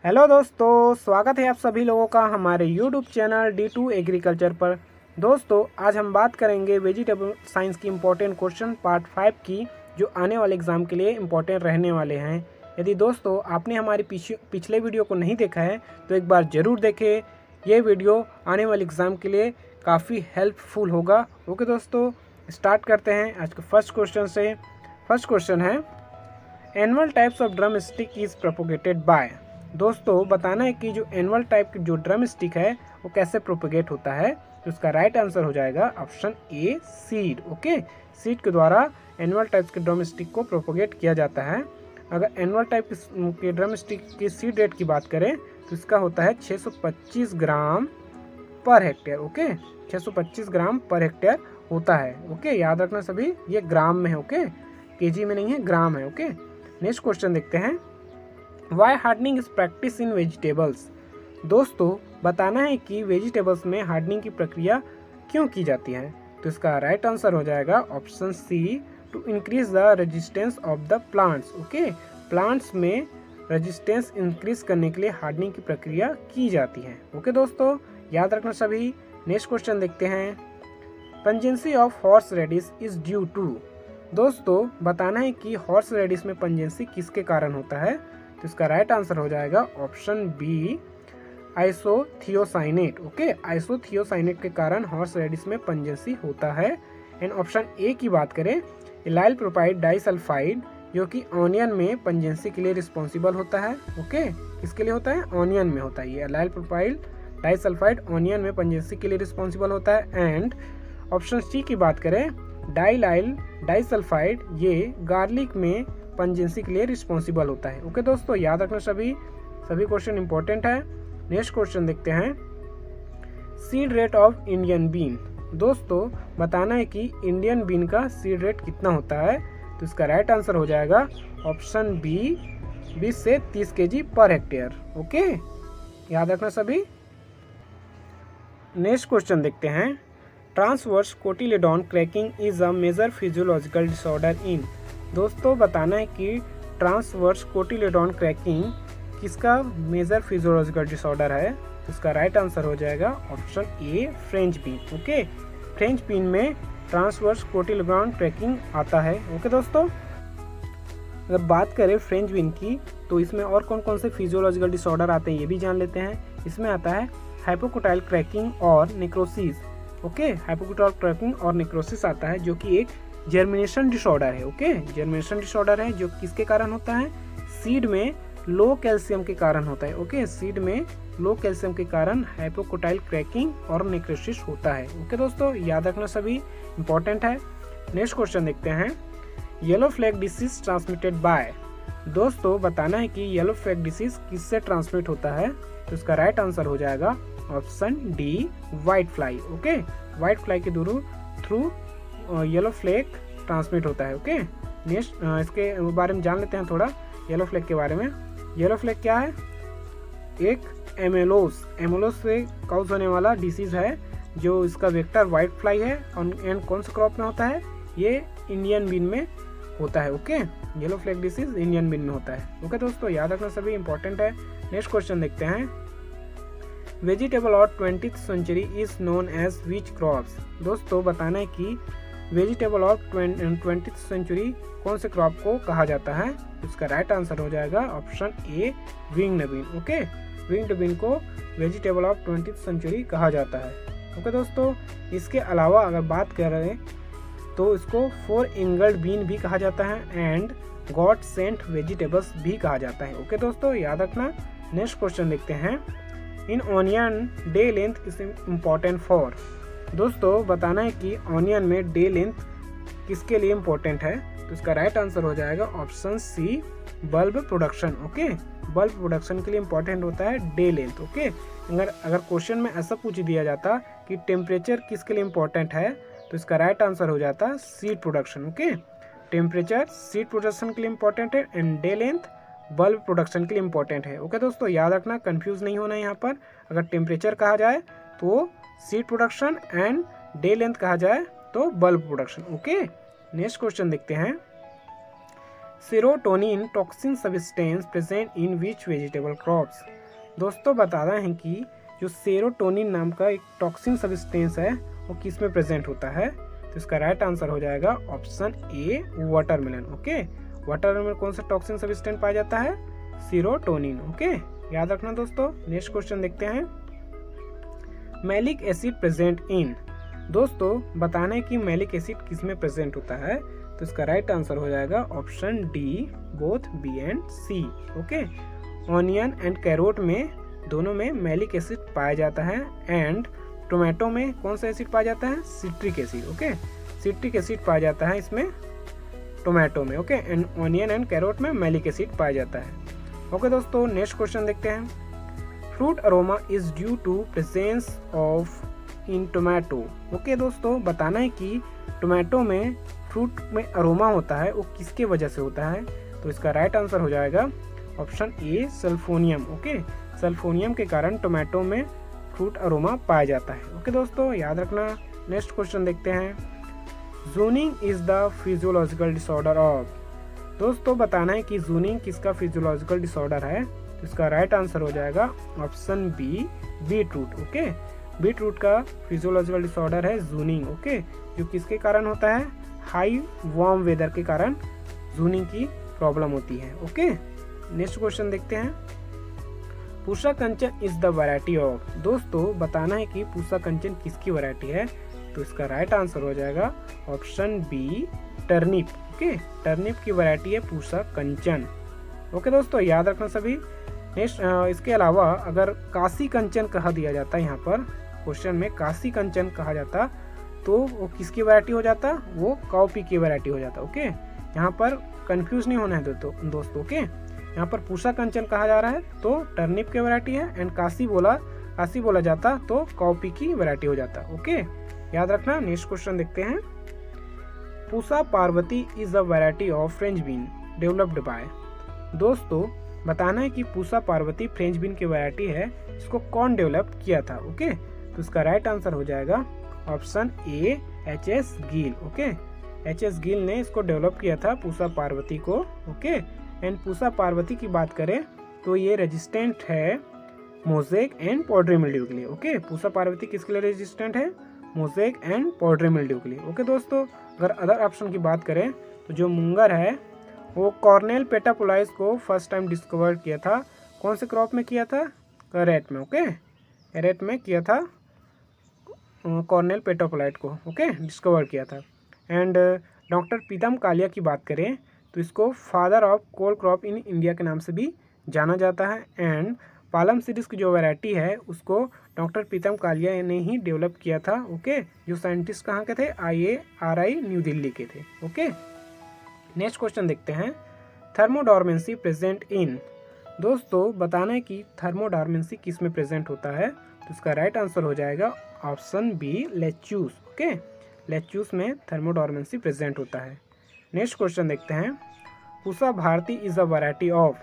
Hello दोस्तों, स्वागत है आप सभी लोगों का हमारे YouTube चैनल D2 एग्रीकल्चर पर। दोस्तों, आज हम बात करेंगे वेजिटेबल साइंस की इम्पोर्टेंट क्वेश्चन पार्ट 5 की, जो आने वाले एग्ज़ाम के लिए इम्पोर्टेंट रहने वाले हैं। यदि दोस्तों आपने हमारे पिछले वीडियो को नहीं देखा है तो एक बार ज़रूर देखें। ये वीडियो आने वाले एग्ज़ाम के लिए काफ़ी हेल्पफुल होगा। ओके दोस्तों, स्टार्ट करते हैं आज के फर्स्ट क्वेश्चन से। फर्स्ट क्वेश्चन है, annual types of drum stick is propagated bye. दोस्तों, बताना है कि जो एनुअल टाइप की जो ड्रम स्टिक है वो कैसे प्रोपोगेट होता है। तो इसका राइट आंसर हो जाएगा ऑप्शन ए, सीड। ओके, सीड के द्वारा एनुअल टाइप के ड्रम स्टिक को प्रोपोगेट किया जाता है। अगर एनुअल टाइप के ड्रम स्टिक की सीड रेट की बात करें तो इसका होता है 625 ग्राम पर हेक्टेयर। ओके, 625 ग्राम पर हेक्टेयर होता है। ओके, याद रखना सभी, ये ग्राम में है। ओके, केजी में नहीं है, ग्राम है। ओके, नेक्स्ट क्वेश्चन देखते हैं, why hardening is practice in vegetables. दोस्तों, बताना है कि वेजिटेबल्स में हार्डनिंग की प्रक्रिया क्यों की जाती है। तो इसका राइट आंसर हो जाएगा option C, to increase the resistance of the plants. Okay, plants में रेजिस्टेंस इंक्रीज करने के लिए हार्डनिंग की प्रक्रिया की जाती है। ओके दोस्तों, याद रखना सभी। नेक्स्ट क्वेश्चन देखते हैं, pungency of horse radish is due to. दोस्तों, बताना है कि हॉर्स रेडिस में पंजेंसी किसके कारण होता है। तो इसका राइट आंसर हो जाएगा option B, isothiocyanate. Okay, isothiocyanate के कारण हॉर्स रेडिस में पंजेंसी होता है। एंड ऑप्शन ए की बात करें, इलाइल प्रोपाइड डाइसल्फाइड, जो कि ऑनियन में पंजेंसी के लिए रिस्पॉन्सिबल होता है। ओके, किसके लिए होता है, ऑनियन में होता है ये इलाइल प्रोपाइड डाइसल्फाइड, ऑनियन में पंजेंसी के लिए रिस्पॉन्सिबल होता है। एंड ऑप्शन सी की बात करें, डाइलाइल डाइसल्फाइड, ये गार्लिक में पंजेंसी के लिए रिस्पॉन्सिबल होता है। ओके दोस्तों, याद रखना सभी क्वेश्चन इंपॉर्टेंट है। नेक्स्ट क्वेश्चन देखते हैं, seed rate of Indian bean. दोस्तों, बताना है कि इंडियन बीन का सीड रेट कितना होता है। तो इसका राइट आंसर हो जाएगा ऑप्शन बी, 20 से 30 kg पर हेक्टेयर। ओके, याद रखना सभी। नेक्स्ट क्वेश्चन देखते हैं, transverse cotyledon cracking is a major physiological disorder in. दोस्तों, बताना है कि ट्रांसवर्स कोटिलेडॉन क्रैकिंग किसका मेजर फिजियोलॉजिकल डिसऑर्डर है। इसका राइट आंसर हो जाएगा option A, French bean. Okay, French bean में ट्रांसवर्स कोटिलेडॉन क्रैकिंग आता है। ओके दोस्तों, अगर बात करें फ्रेंच बीन की तो इसमें और कौन कौन से फिजियोलॉजिकल डिसऑर्डर आते हैं ये भी जान लेते हैं। इसमें आता है हाइपोकोटाइल क्रैकिंग और नेक्रोसिस। ओके, हाइपोकोटाइल क्रैकिंग और नेक्रोसिस आता है, जो कि एक जर्मिनेशन डिसऑर्डर है। ओके, जर्मिनेशन डिसऑर्डर है जो किसके कारण होता है, सीड में लो कैल्शियम के कारण होता है। ओके, सीड में लो कैल्शियम के कारण हाइपोकोटाइल क्रैकिंग और नेक्रोसिस होता है। ओके दोस्तों, याद रखना सभी, इंपॉर्टेंट है। नेक्स्ट क्वेश्चन देखते हैं, yellow flag disease transmitted by. दोस्तों, बताना है कि येलो फ्लैग डिसीज किससे ट्रांसमिट होता है। तो इसका राइट आंसर हो जाएगा option D, white fly. Okay, white fly के थ्रू येलो फ्लैग ट्रांसमिट होता है। ओके, नेक्स्ट इसके बारे में जान लेते हैं थोड़ा, येलो फ्लैग के बारे में। येलो फ्लैग क्या है, एक एमोलोस से काउज होने वाला डिसीज है, जो इसका वेक्टर व्हाइट फ्लाई है। एंड कौन सा क्रॉप में होता है, ये इंडियन बीन में होता है। Okay, yellow flag disease Indian bean में होता है। ओके दोस्तों, याद रखना सभी, इंपॉर्टेंट है। नेक्स्ट क्वेश्चन देखते हैं, vegetable of 20th century is known as which crops. दोस्तों, बताना है कि वेजिटेबल ऑफ 20th सेंचुरी कौन से क्रॉप को कहा जाता है। इसका राइट आंसर हो जाएगा option A, winged bean. Okay, winged bean को वेजिटेबल ऑफ 20th सेंचुरी कहा जाता है। ओके दोस्तों, इसके अलावा अगर बात करें तो इसको 4 एंगल्ड बीन भी कहा जाता है एंड गॉड सेंट वेजिटेबल्स भी कहा जाता है। ओके दोस्तों, याद रखना। नेक्स्ट क्वेश्चन देखते हैं, in onion day length is important for. दोस्तों, बताना है कि ऑनियन में डे लेंथ किसके लिए इम्पोर्टेंट है। तो इसका राइट आंसर हो जाएगा option C, bulb production. Okay, bulb production के लिए इम्पोर्टेंट होता है डे लेंथ। ओके, अगर क्वेश्चन में ऐसा पूछ दिया जाता कि टेम्परेचर किसके लिए इम्पोर्टेंट है, तो इसका राइट आंसर हो जाता seed production. Okay, temperature seed production के लिए इम्पोर्टेंट है and day length bulb production के लिए इम्पोर्टेंट है। ओके दोस्तों, याद रखना, कंफ्यूज नहीं होना यहाँ पर। अगर टेम्परेचर कहा जाए तो seed production and day length कहा जाए तो bulb production. Okay, next question देखते हैं, serotonin toxin substance present in which vegetable crops. दोस्तों बताना है कि जो सेरोटोनिन नाम का एक टॉक्सिन सब्सटेंस है वो किस में प्रेजेंट होता है, तो इसका राइट आंसर हो जाएगा ऑप्शन ए वाटरमेलन। ओके, वाटरमेलन में कौन सा टॉक्सिन सब्सटेंस पाया जाता है, सेरोटोनिन। ओके, याद रखना दोस्तों। नेक्स्ट क्वेश्चन देखते हैं, मैलिक एसिड प्रेजेंट इन। दोस्तों बताना है कि मैलिक एसिड किस में प्रेजेंट होता है, तो इसका राइट आंसर हो जाएगा option D both B and C. Okay, onion and carrot में दोनों में मैलिक एसिड पाया जाता है, एंड टोमेटो में कौन सा एसिड पाया जाता है, citric acid. Okay, citric acid पाया जाता है इसमें टोमेटो में। Okay, and onion and carrot में मैलिक एसिड पाया जाता है। ओके दोस्तों, नेक्स्ट क्वेश्चन देखते हैं, fruit aroma is due to presence of in tomato. Okay दोस्तों बताना है कि टोमेटो में फ्रूट में अरोमा होता है वो किसके वजह से होता है, तो इसका राइट आंसर हो जाएगा ऑप्शन ए सल्फोनियम। ओके, सल्फोनियम के कारण टोमेटो में फ्रूट अरोमा पाया जाता है। ओके दोस्तों, याद रखना। नेक्स्ट क्वेश्चन देखते हैं, जूनिंग is the physiological disorder of. दोस्तों बताना है कि जूनिंग किसका फिजियोलॉजिकल डिसऑर्डर है, तो इसका राइट आंसर हो जाएगा option B beetroot. Okay, beetroot का फिजियोलॉजिकल डिसऑर्डर है जूनिंग। ओके, जो किसके कारण होता है, हाई वार्म वेदर के कारण जूनिंग की प्रॉब्लम होती है। ओके, नेक्स्ट क्वेश्चन देखते हैं, पूसा कंचन इज द वैरायटी ऑफ। दोस्तों बताना है कि पूसा कंचन किसकी वैरायटी है, तो इसका राइट आंसर हो जाएगा option B turnip. Okay, turnip की वैरायटी है पूसा कंचन। ओके दोस्तों, याद रखना सभी। नेक्स्ट इसके अलावा अगर काशी कंचन कहा दिया जाता है, यहाँ पर क्वेश्चन में काशी कंचन कहा जाता तो वो किसकी वैरायटी हो जाता, वो काउपी की वैरायटी हो जाता। ओके, यहाँ पर कंफ्यूज नहीं होना है दोस्तों। ओके, यहाँ पर पूसा कंचन कहा जा रहा है तो टर्निप की वैरायटी है, एंड काशी बोला जाता तो काउपी की वैरायटी हो जाता। ओके, याद रखना। नेक्स्ट क्वेश्चन देखते हैं, Pusa Parvati is a variety of French bean developed by. दोस्तों बताना है कि पूसा पार्वती फ्रेंच बीन की वैरायटी है, इसको कौन डेवलप किया था। ओके, तो इसका राइट आंसर हो जाएगा ऑप्शन ए एच.एस. गील। Okay, HS. गील ने इसको डेवलप किया था पूसा पार्वती को। ओके, एंड पूसा पार्वती की बात करें तो ये रेजिस्टेंट है मोज़ेक एंड पॉडरी मिल्ड्यू के लिए। ओके, पूसा पार्वती किसके लिए रेजिस्टेंट है, मोज़ेक एंड पॉडरी मिल्ड्यू के लिए। ओके दोस्तों, अगर अदर ऑप्शन की बात करें तो जो मुंगर है वो कॉर्नेल पेटापोलाइस को फर्स्ट टाइम डिस्कवर किया था, कौन से क्रॉप में किया था, कैरेट में। ओके, कैरेट में किया था कॉर्नेल पेटापोलाइट को। ओके, डिस्कवर किया था। एंड डॉक्टर पीतम कालिया की बात करें तो इसको father of cole crop in India के नाम से भी जाना जाता है, एंड पालम सीरीज की जो वैरायटी है उसको डॉक्टर पीतम कालिया ने ही डेवलप किया था। ओके, जो साइंटिस्ट कहाँ के थे, IARI न्यू दिल्ली के थे। ओके, नेक्स्ट क्वेश्चन देखते हैं, थर्मोडॉर्मेंसी प्रेजेंट इन। दोस्तों बताना है कि थर्मोडॉर्मेंसी किस में प्रेजेंट होता है, तो इसका राइट आंसर हो जाएगा option B lettuce. Okay, lettuce में थर्मोडॉर्मेंसी प्रेजेंट होता है। नेक्स्ट क्वेश्चन देखते हैं, Pusa Bharati is a variety of.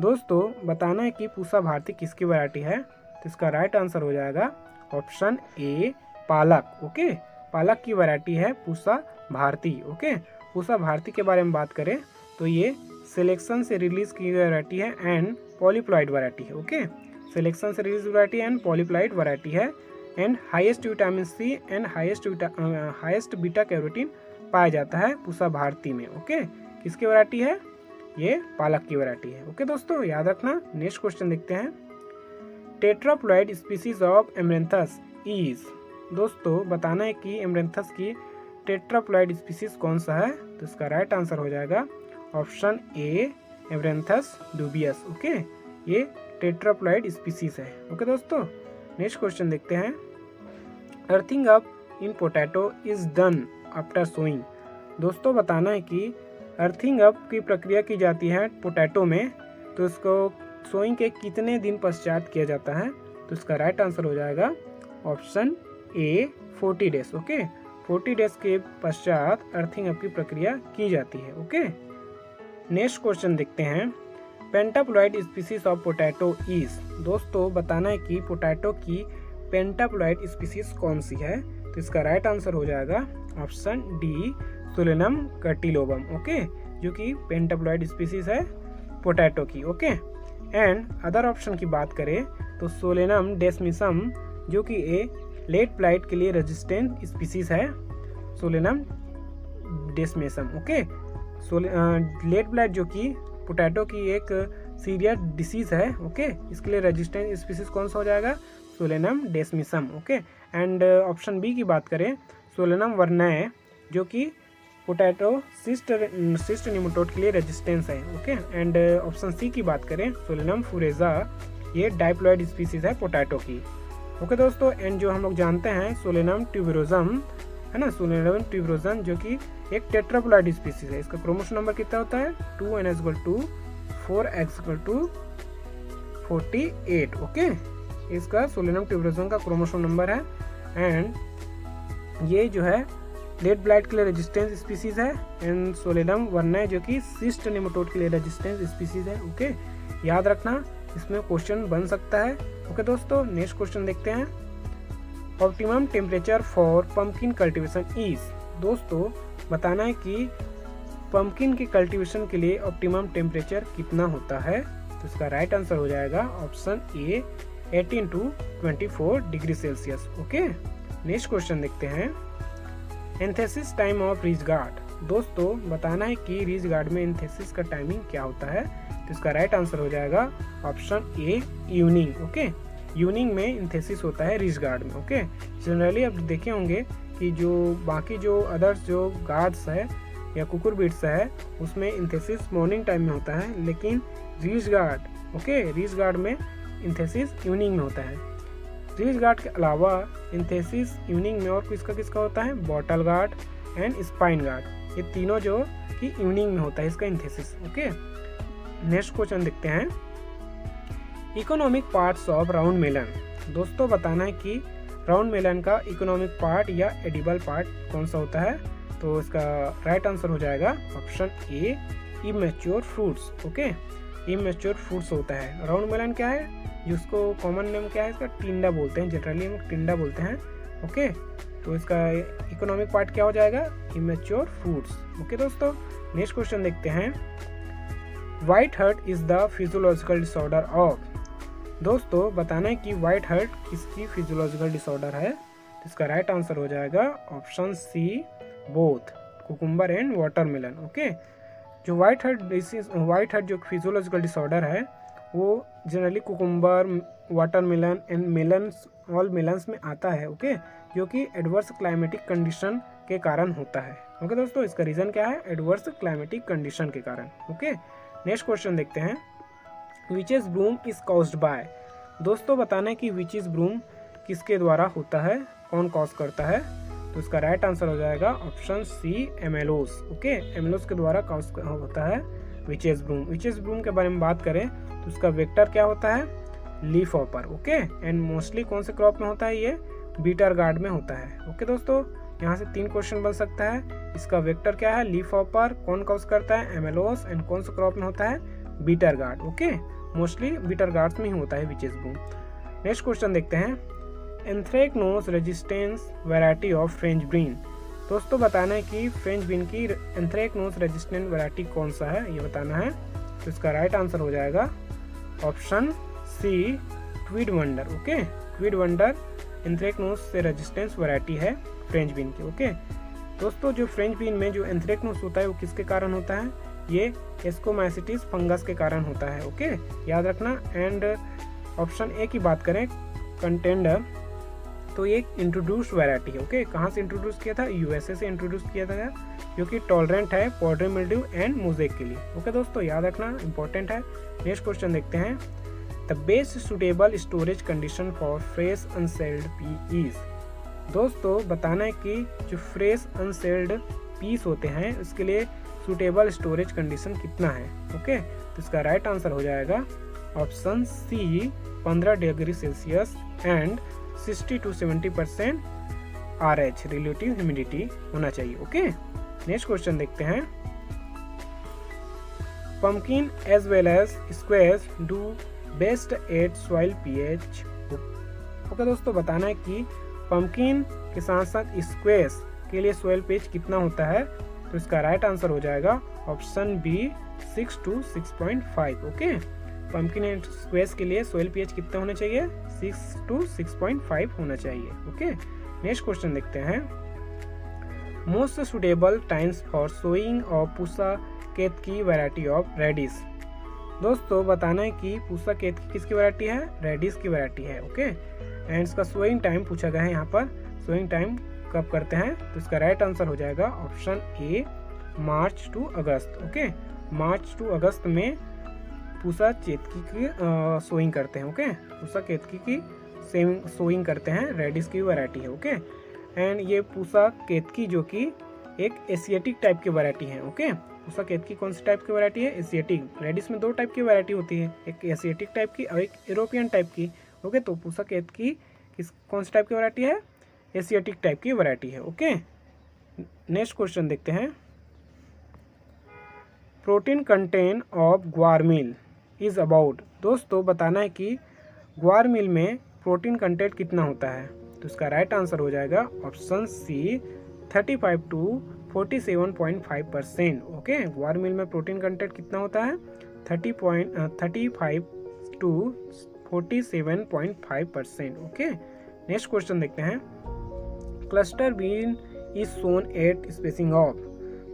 दोस्तों बताना है कि पूसा भारती किसकी वैरायटी है, तो इसका राइट आंसर हो जाएगा ऑप्शन ए पालक। ओके, पालक की वैरायटी है पूसा भारती। ओके, पूसा भारती के बारे में बात करें तो ये सिलेक्शन से रिलीज की वैरायटी है एंड पॉलीप्लॉइड वैरायटी है। ओके, सिलेक्शन से release variety and polyploid variety है, and highest vitamin C and highest beta carotene पाया जाता है पूसा भारती में। ओके, किसकी वैरायटी है, ये पालक की वैरायटी है। ओके दोस्तों, याद रखना। नेक्स्ट क्वेश्चन देखते हैं, tetraploid species of amaranthus is. दोस्तों बताना है कि एमरेंथस की टेट्राप्लॉइड स्पीसीज कौन सा है, तो इसका राइट आंसर हो जाएगा option A amaranthus dubius. Okay, ये टेट्राप्लॉइड स्पीसीज है। ओके दोस्तों, नेक्स्ट क्वेश्चन देखते हैं, earthing up in potato is done after sowing. दोस्तों बताना है कि अर्थिंग अप की प्रक्रिया की जाती है पोटैटो में, तो इसको सोइंग के कितने दिन पश्चात किया जाता है, तो इसका राइट आंसर हो जाएगा ऑप्शन ए 40 डेज। ओके, 40 डेज के पश्चात अर्थिंग अप की प्रक्रिया की जाती है। ओके, नेक्स्ट क्वेश्चन देखते हैं, पेंटाप्लॉइड स्पीसीज ऑफ पोटैटो इज। दोस्तों बताना है कि पोटैटो की पेंटाप्लॉइड स्पीसीज कौन सी है, तो इसका राइट आंसर हो जाएगा ऑप्शन डी सोलेनम कर्टिलोबम। ओके, जो कि पेंटाप्लॉइड स्पीसीज है पोटैटो की। ओके, एंड अदर ऑप्शन की बात करें तो सोलेनम डेस्मिसम जो कि ए लेट ब्लाइट के लिए रेजिस्टेंट स्पीसीज है, Solanum demissum. Okay, late blight जो कि पोटैटो की एक सीरियस डिसीज है। ओके, इसके लिए रेजिस्टेंट स्पीसीज कौन सा हो जाएगा, Solanum demissum. Okay, and option B की बात करें सोलेनम वर्नाए जो कि पोटैटो सिस्ट निमेटोड के लिए रेजिस्टेंस है। ओके, एंड ऑप्शन सी की बात करें सोलेनम फुरेजा, ये डाइप्लॉइड स्पीसीज है पोटैटो की। ओके दोस्तों, एंड जो हम लोग जानते हैं सोलेनम ट्यूबरोजम है ना, सोलेनम ट्यूबरोजम जो कि एक टेट्राप्लॉइड स्पीसीज है। इसका क्रोमोसोम नंबर कितना होता है 2n=2 4x=48। ओके, इसका सोलेनम ट्यूबरोजम का क्रोमोसोम नंबर है। एंड ये जो है लेट ब्लाइट के लिए रेजिस्टेंस स्पीसीज है, एंड सोलेनम वर्नाए जो कि सिस्ट निमेटोड के लिए रेजिस्टेंस स्पीसीज है। ओके, याद रखना, इसमें क्वेश्चन बन सकता है। ओके दोस्तों, नेक्स्ट क्वेश्चन देखते हैं। Optimum temperature for pumpkin cultivation is, दोस्तों बताना है कि पंपकिन के कल्टीवेशन के लिए ऑप्टिमम टेम्परेचर कितना होता है। तो इसका राइट आंसर हो जाएगा option A 18 to 24 degree Celsius. Okay, next question देखते हैं। Antithesis time of reach guard, दोस्तों बताना है कि रीच गार्ड में एंथेसिस का टाइमिंग क्या होता है। तो इसका राइट आंसर हो जाएगा ऑप्शन ए इवनिंग। ओके, इवनिंग में एंथेसिस होता है रीच गार्ड में। ओके, जनरली आप देखे होंगे कि जो बाकी जो अदर्स जो गार्ड्स है या कुकुरबिट्स है उसमें एंथेसिस मॉर्निंग टाइम में होता है, लेकिन reach guard, okay, reach guard में एंथेसिस इवनिंग में होता है। रीच गार्ड के अलावा एंथेसिस इवनिंग में और किसका होता है, bottle gourd and spine guard, ये तीनों जो कि इवनिंग में होता है इसका एंथेसिस। ओके, नेक्स्ट क्वेश्चन देखते हैं। Economic parts of round melon, दोस्तों बताना है कि राउंड मेलन का इकोनॉमिक पार्ट या एडिबल पार्ट कौन सा होता है। तो इसका राइट आंसर हो जाएगा ऑप्शन ए immature fruits. Okay, immature fruits होता है। राउंड मेलन क्या है, जिसको कॉमन नेम क्या है इसका, टिंडा बोलते हैं, जनरली हम टिंडा बोलते हैं। ओके, तो इसका इकोनॉमिक पार्ट क्या हो जाएगा, इमेच्योर फ्रूट्स। ओके दोस्तों, नेक्स्ट क्वेश्चन देखते हैं। White heart is the physiological disorder of, दोस्तों बताना है कि व्हाइट हर्ट किसकी फिजियोलॉजिकल डिसऑर्डर है। तो इसका राइट आंसर हो जाएगा option C both cucumber and watermelon. Okay, जो व्हाइट हर्ट जो फिजियोलॉजिकल डिसऑर्डर है वो generally cucumber, watermelon and melons, all melons में आता है। ओके, जो कि एडवर्स क्लाइमेटिक कंडीशन के कारण होता है। ओके दोस्तों, इसका रीजन क्या है, एडवर्स क्लाइमेटिक कंडीशन के कारण। ओके, नेक्स्ट क्वेश्चन देखते हैं। Witches broom is caused by, दोस्तों बताना है कि विचेस ब्रूम किसके द्वारा होता है, कौन कॉज करता है। तो इसका राइट आंसर हो जाएगा ऑप्शन सी एमेलोस। ओके, एमेलोस के द्वारा कॉज होता है विचेस ब्रूम। विचेस ब्रूम के बारे में बात करें तो उसका वेक्टर क्या होता है, leaf hopper. Okay, and mostly कौन से क्रॉप में होता है, ये बीटर गार्ड में होता है। ओके दोस्तों, यहाँ से 3 क्वेश्चन बन सकता है। इसका वेक्टर क्या है, लीफ हॉपर, कौन कॉज करता है, एमेलोस, एंड कौन सा क्रॉप में होता है, bitter gourd. Okay, mostly bitter gourds में ही होता है विचेस ब्रूम। नेक्स्ट क्वेश्चन देखते हैं। Anthracnose resistance variety of French bean, दोस्तों बताना है कि फ्रेंच बीन की एंथ्रेक्नोज रेजिस्टेंट वैरायटी कौन सा है, ये बताना है। तो इसका राइट आंसर हो जाएगा option C tweed wonder. Okay, tweed wonder anthracnose से रेजिस्टेंस वैरायटी है फ्रेंच बीन की। ओके दोस्तों, जो फ्रेंच बीन में जो एंथ्रेक्नोज होता है वो किसके कारण होता है, ये एस्कोमाइसिटिस फंगस के कारण होता है। ओके, याद रखना। एंड ऑप्शन ए की बात करें कंटेंडर, तो ये इंट्रोड्यूस्ड वैरायटी है। ओके, कहाँ से इंट्रोड्यूस किया था, यूएसए से इंट्रोड्यूस किया था, जो कि टॉलरेंट है पॉडरी मिल्ड्यू एंड मोज़ेक के लिए। ओके दोस्तों, याद रखना, इंपॉर्टेंट है। नेक्स्ट क्वेश्चन देखते हैं। The best suitable storage condition for fresh unshelled pea is, दोस्तों बताना है कि जो फ्रेश अनसेल्ड पीस होते हैं उसके लिए सुटेबल स्टोरेज कंडीशन कितना है। ओके, तो इसका राइट आंसर हो जाएगा option C 15 degree Celsius and 60 to 70% RH relative humidity होना चाहिए। ओके, नेक्स्ट क्वेश्चन देखते हैं। Pumpkin as well as squashes do best at soil pH. Okay दोस्तों, बताना है कि पंपकिन के साथ साथ स्क्वेयर्स के लिए सॉइल पीएच कितना होता है। तो तो इसका राइट आंसर हो जाएगा option B 6 to 6.5। Okay, pumpkin and squash के लिए सोइल पीएच कितना होना चाहिए? 6 to 6.5 होना चाहिए। ओके, नेक्स्ट क्वेश्चन देखते हैं। Most suitable times for sowing of Pusa Ketki variety of radish. दोस्तों बताना है कि पूसा केतकी किसकी वैरायटी है? रेडिस की वैरायटी है। ओके, एंड इसका सोइंग टाइम पूछा गया है यहाँ पर, सोइंग टाइम कब करते हैं? तो इसका राइट आंसर हो जाएगा option A March to August. Okay, March to August में पूसा केतकी की सोइंग करते हैं। ओके, पूसा केतकी की सोइंग करते हैं, रेडिस की वैरायटी है। ओके, एंड ये पूसा केतकी जो कि एक एशियाटिक टाइप की वैरायटी है। ओके, पूसा केतकी कौन सी टाइप की वैरायटी है? एशियाटिक। रेडिस में दो टाइप की वैरायटी होती है, एक एशियाटिक टाइप की और एक यूरोपियन टाइप की। ओके, तो पूसा केतकी कौन सी टाइप की वैरायटी है? एशियाटिक टाइप की वैरायटी है। ओके, नेक्स्ट क्वेश्चन देखते हैं। प्रोटीन कंटेंट ऑफ ग्वार मिल इज अबाउट। दोस्तों बताना है कि ग्वार मिल में प्रोटीन कंटेंट कितना होता है? तो इसका राइट आंसर हो जाएगा ऑप्शन सी 35 to 47.5%। ओके, ग्वार मिल में प्रोटीन कंटेंट कितना होता है? 35 to 47.5%। ओके, नेक्स्ट क्वेश्चन देखते हैं। Cluster bean is sown at spacing of.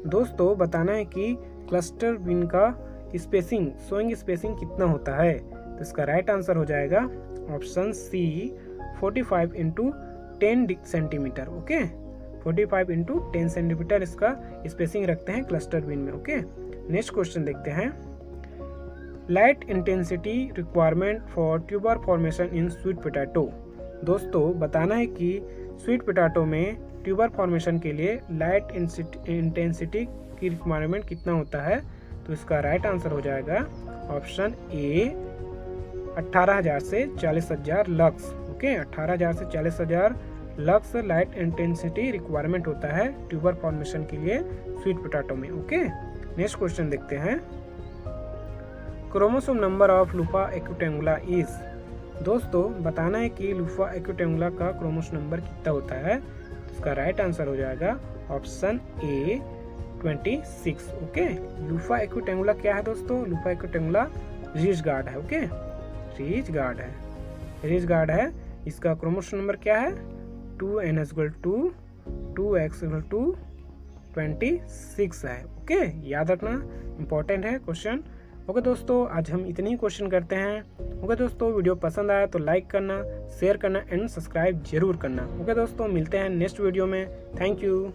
दोस्तों बताना है कि क्लस्टर बीन का स्पेसिंग, सोइंग स्पेसिंग कितना होता है? तो इसका राइट आंसर हो जाएगा option C 45 into 10 centimetre. Okay, 45 into 10 centimetre इसका स्पेसिंग रखते हैं क्लस्टर बीन में। ओके, नेक्स्ट क्वेश्चन देखते हैं। Light intensity requirement for tuber formation in sweet potato. दोस्तों बताना है कि स्वीट पोटैटो में ट्यूबर फॉर्मेशन के लिए लाइट इंटेंसिटी की रिक्वायरमेंट कितना होता है? तो इसका राइट आंसर हो जाएगा ऑप्शन ए 18,000 से 40,000 लक्स। ओके, 18,000 से 40,000 लक्स लाइट इंटेंसिटी रिक्वायरमेंट होता है ट्यूबर फॉर्मेशन के लिए स्वीट पोटैटो में। ओके, नेक्स्ट क्वेश्चन देखते हैं। Chromosome number of Luffa acutangula is. दोस्तों बताना है कि लूफा एक्यूटेंगुला का क्रोमोसोम नंबर कितना होता है? तो इसका राइट आंसर हो जाएगा ऑप्शन ए 26। ओके, लूफा एक्यूटेंगुला क्या है दोस्तों? लूफा एक्यूटेंगुला रिज गार्ड है। ओके, रिज गार्ड है, रिज गार्ड है। इसका क्रोमोसोम नंबर क्या है? 2n=2, 2x=26 है। ओके, याद रखना, इंपॉर्टेंट है क्वेश्चन। ओके दोस्तों, आज हम इतने ही क्वेश्चन करते हैं। ओके दोस्तों, वीडियो पसंद आया तो लाइक करना, शेयर करना एंड सब्सक्राइब जरूर करना। ओके दोस्तों, मिलते हैं नेक्स्ट वीडियो में। Thank you.